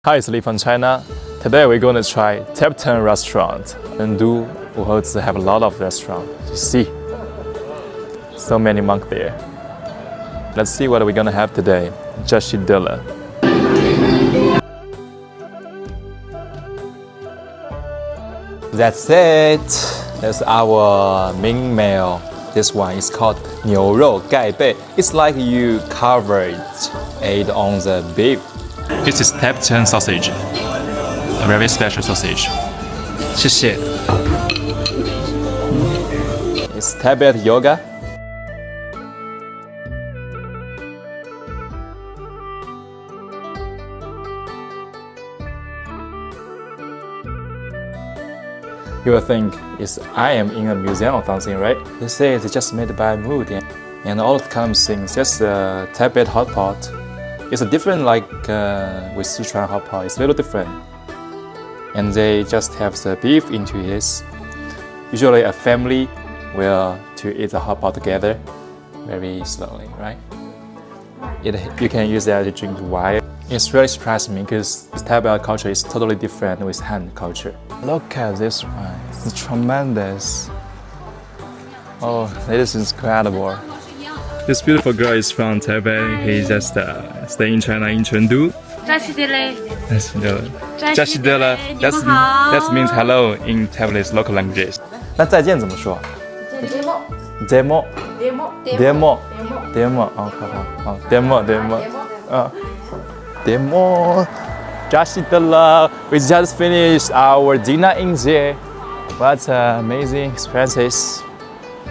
Hi, it's Lee from China. Today we're going to try Tibetan restaurant. Chengdu, Wuhuzi have a lot of restaurants. You see, so many monks there. Let's see what we're going to have today. Jashidilla. That's it. That's our main meal. This one is called 牛肉盖贝. It's like you covered it on the beef. This is Tibetan sausage, a very special sausage. 谢谢. It's Tibet yoga. You will think I am in a museum or something, right? They say it's just made by wood and all of kind of things. Just a Tibet hot pot. It's a different with Sichuan hot pot. It's a little different. And they just have the beef into this. Usually a family will to eat the hot pot together very slowly, right? You can use that to drink wine. It's really surprised me because this Tibet culture is totally different with Han culture. Look at this one, it's tremendous. Oh, this is incredible. This beautiful girl is from Tibet. He just stay in China in Chengdu. Jashidilla. That means hello in Taiwanese local language. 那再见怎么说 ？Demo. Demo. Jashidilla. We just finished our dinner in there. What amazing experiences.